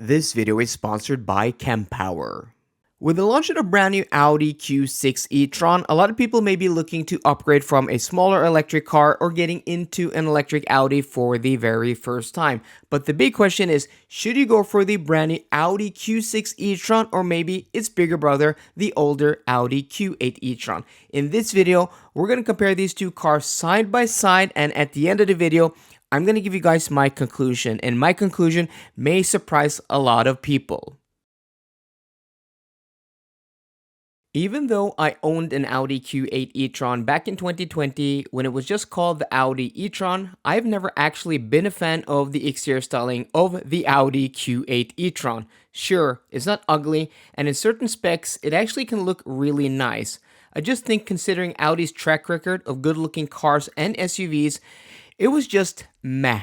This video is sponsored by Kempower. With the launch of the brand new Audi Q6 e-tron, a lot of people may be looking to upgrade from a smaller electric car or getting into an electric Audi for the very first time. But the big question is, should you go for the brand new Audi Q6 e-tron or maybe its bigger brother, the older Audi Q8 e-tron? In this video, we're going to compare these two cars side by side, and at the end of the video, I'm going to give you guys my conclusion, and my conclusion may surprise a lot of people. Even though I owned an Audi Q8 e-tron back in 2020 when it was just called the Audi e-tron, I've never actually been a fan of the exterior styling of the Audi Q8 e-tron. Sure, it's not ugly, and in certain specs, it actually can look really nice. I just think considering Audi's track record of good-looking cars and SUVs, it was just meh.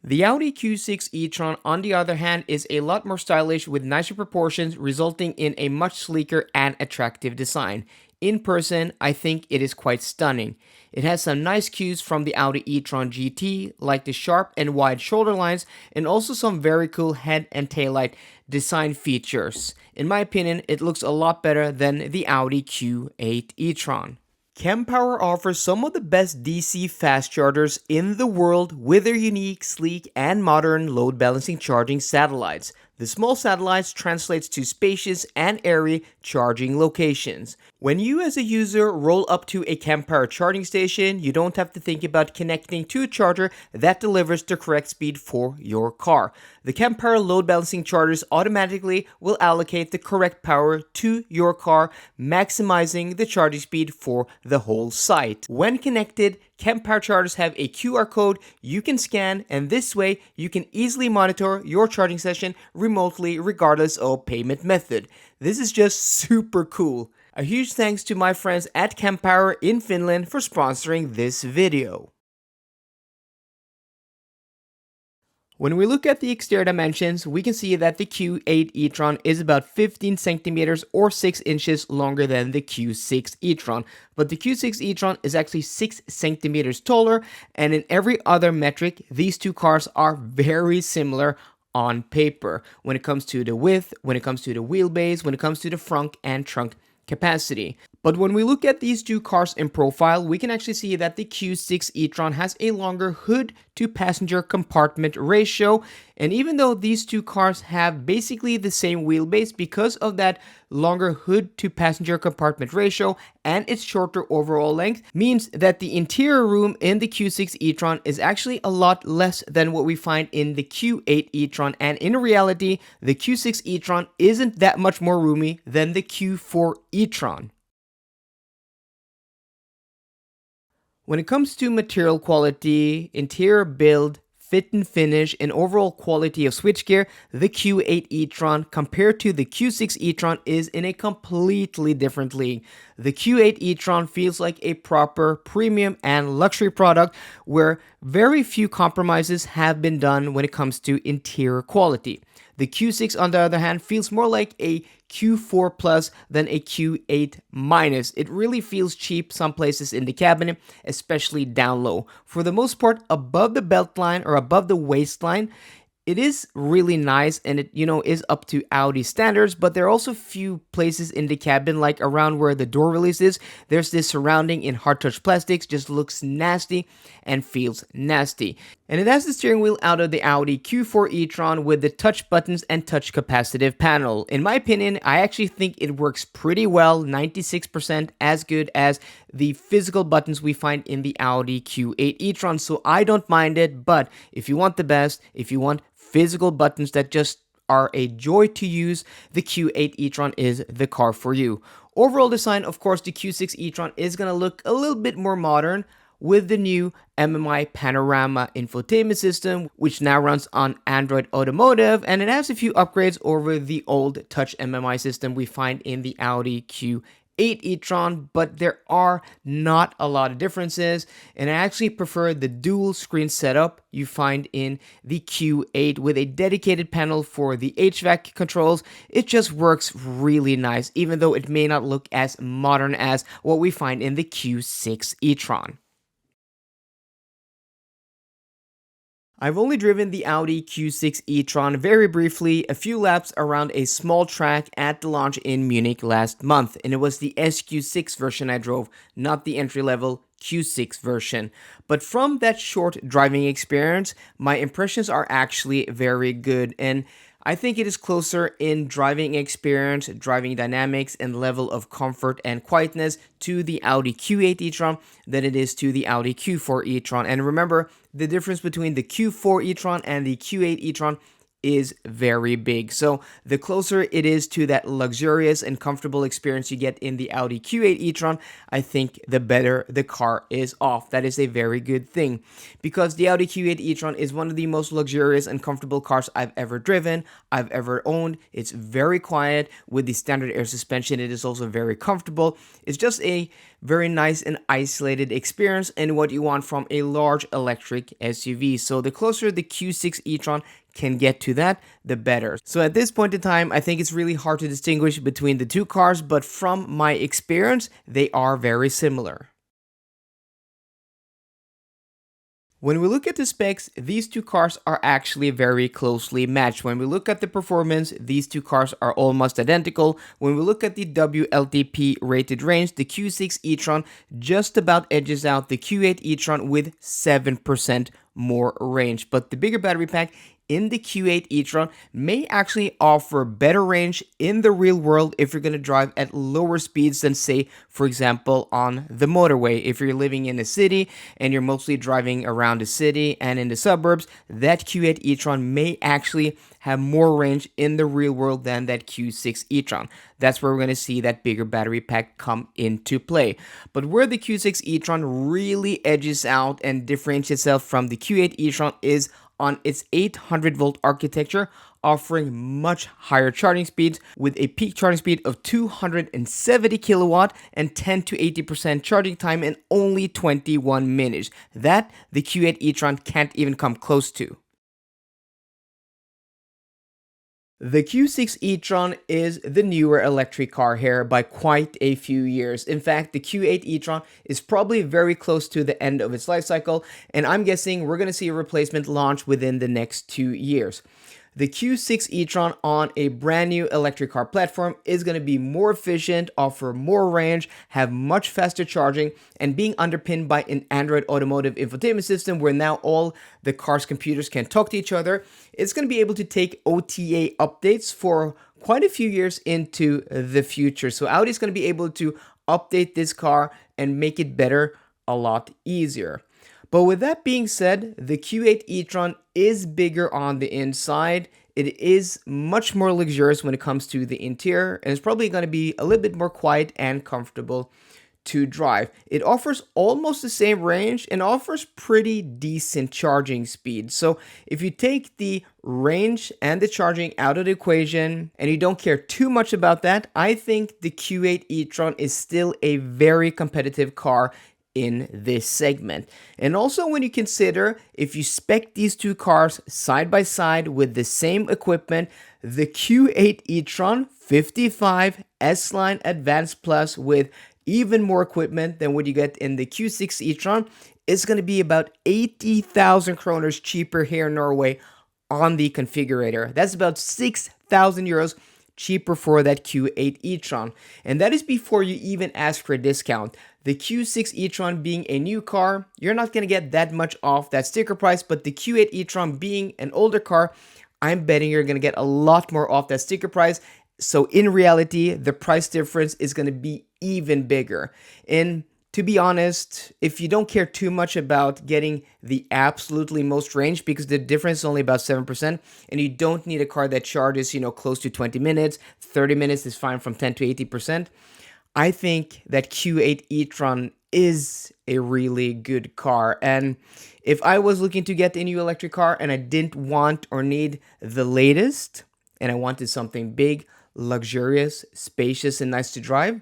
The Audi Q6 e-tron, on the other hand, is a lot more stylish with nicer proportions, resulting in a much sleeker and attractive design. In person, I think it is quite stunning. It has some nice cues from the Audi e-tron GT, like the sharp and wide shoulder lines, and also some very cool head and taillight design features. In my opinion, it looks a lot better than the Audi Q8 e-tron. Kempower offers some of the best DC fast chargers in the world with their unique, sleek, and modern load balancing charging satellites. The small satellites translates to spacious and airy charging locations. When you as a user roll up to a Kempower charging station, you don't have to think about connecting to a charger that delivers the correct speed for your car. The Kempower load balancing chargers automatically will allocate the correct power to your car, maximizing the charging speed for the whole site. When connected, Kempower chargers have a QR code you can scan, and this way you can easily monitor your charging session remotely regardless of payment method. This is just super cool. A huge thanks to my friends at Kempower in Finland for sponsoring this video. When we look at the exterior dimensions, we can see that the Q8 e-tron is about 15 centimeters or 6 inches longer than the Q6 e-tron. But the Q6 e-tron is actually 6 centimeters taller, and in every other metric, these two cars are very similar on paper. When it comes to the width, when it comes to the wheelbase, when it comes to the front and trunk capacity. But when we look at these two cars in profile, we can actually see that the Q6 e-tron has a longer hood to passenger compartment ratio. And even though these two cars have basically the same wheelbase, because of that longer hood to passenger compartment ratio and its shorter overall length, means that the interior room in the Q6 e-tron is actually a lot less than what we find in the Q8 e-tron. And in reality, the Q6 e-tron isn't that much more roomy than the Q4 e-tron. When it comes to material quality, interior build, fit and finish, and overall quality of switchgear, the Q8 e-tron compared to the Q6 e-tron is in a completely different league. The Q8 e-tron feels like a proper premium and luxury product where very few compromises have been done when it comes to interior quality. The Q6, on the other hand, feels more like a Q4 Plus than a Q8 Minus. It really feels cheap some places in the cabinet, especially down low. For the most part, above the belt line or above the waistline, it is really nice, and it is up to Audi standards, but there are also few places in the cabin, like around where the door release is. There's this surrounding in hard touch plastics, just looks nasty and feels nasty. And it has the steering wheel out of the Audi Q4 e-tron with the touch buttons and touch capacitive panel. In my opinion, I actually think it works pretty well, 96% as good as the physical buttons we find in the Audi Q8 e-tron, so I don't mind it. But if you want the best, if you want physical buttons that just are a joy to use, the Q8 e-tron is the car for you. Overall design, of course, the Q6 e-tron is going to look a little bit more modern with the new MMI Panorama infotainment system, which now runs on Android Automotive, and it has a few upgrades over the old Touch MMI system we find in the Audi Q8 e-tron, but there are not a lot of differences, and I actually prefer the dual screen setup you find in the Q8 with a dedicated panel for the HVAC controls. It just works really nice, even though it may not look as modern as what we find in the Q6 e-tron. I've only driven the Audi Q6 e-tron very briefly, a few laps around a small track at the launch in Munich last month, and it was the SQ6 version I drove, not the entry-level Q6 version. But from that short driving experience, my impressions are actually very good, and I think it is closer in driving experience, driving dynamics, and level of comfort and quietness to the Audi Q8 e-tron than it is to the Audi Q4 e-tron. And remember, the difference between the Q4 e-tron and the Q8 e-tron is very big. So the closer it is to that luxurious and comfortable experience you get in the Audi Q8 e-tron, I think the better the car is off. That is a very good thing, because the Audi Q8 e-tron is one of the most luxurious and comfortable cars I've ever driven, I've ever owned. It's very quiet with the standard air suspension. It is also very comfortable. It's just a very nice and isolated experience and what you want from a large electric SUV. So the closer the Q6 e-tron can get to that, the better. So at this point in time, I think it's really hard to distinguish between the two cars, but from my experience, they are very similar. When we look at the specs, these two cars are actually very closely matched. When we look at the performance, these two cars are almost identical. When we look at the WLTP rated range, the Q6 e-tron just about edges out the Q8 e-tron with 7% more range. But the bigger battery pack in the Q8 e-tron may actually offer better range in the real world if you're going to drive at lower speeds than, say, for example, on the motorway. If you're living in a city and you're mostly driving around the city and in the suburbs, that Q8 e-tron may actually have more range in the real world than that Q6 e-tron. That's where we're going to see that bigger battery pack come into play. But where the Q6 e-tron really edges out and differentiates itself from the Q8 e-tron is on its 800 volt architecture, offering much higher charging speeds with a peak charging speed of 270 kilowatt and 10 to 80% charging time in only 21 minutes. That the Q8 e-tron can't even come close to. The Q6 e-tron is the newer electric car here by quite a few years. In fact, the Q8 e-tron is probably very close to the end of its life cycle, and I'm guessing we're going to see a replacement launch within the next 2 years. The Q6 e-tron on a brand new electric car platform is going to be more efficient, offer more range, have much faster charging, and being underpinned by an Android Automotive infotainment system where now all the car's computers can talk to each other. It's going to be able to take OTA updates for quite a few years into the future. So Audi is going to be able to update this car and make it better a lot easier. But with that being said, the Q8 e-tron is bigger on the inside. It is much more luxurious when it comes to the interior, and it's probably going to be a little bit more quiet and comfortable to drive. It offers almost the same range and offers pretty decent charging speed. So if you take the range and the charging out of the equation and you don't care too much about that, I think the Q8 e-tron is still a very competitive car in this segment. And also when you consider if you spec these two cars side by side with the same equipment, the Q8 e-tron 55 S-Line Advanced Plus with even more equipment than what you get in the Q6 e-tron is going to be about 80,000 kroners cheaper here in Norway on the configurator. That's about 6,000 euros cheaper for that Q8 e-tron. And that is before you even ask for a discount. The Q6 e-tron being a new car, you're not going to get that much off that sticker price, but the Q8 e-tron being an older car, I'm betting you're going to get a lot more off that sticker price. So in reality, the price difference is going to be even bigger. And to be honest, if you don't care too much about getting the absolutely most range, because the difference is only about 7%, and you don't need a car that charges, close to 20 minutes, 30 minutes is fine from 10 to 80%, I think that Q8 e-tron is a really good car. And if I was looking to get a new electric car and I didn't want or need the latest, and I wanted something big, luxurious, spacious, and nice to drive,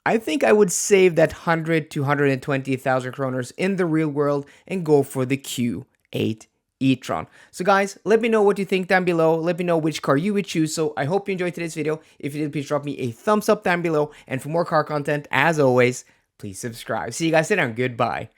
I think I would save that 100 to 120,000 kroners in the real world and go for the Q8 e-tron. So guys, let me know what you think down below. Let me know which car you would choose. So I hope you enjoyed today's video. If you did, please drop me a thumbs up down below. And for more car content, as always, please subscribe. See you guys later and goodbye.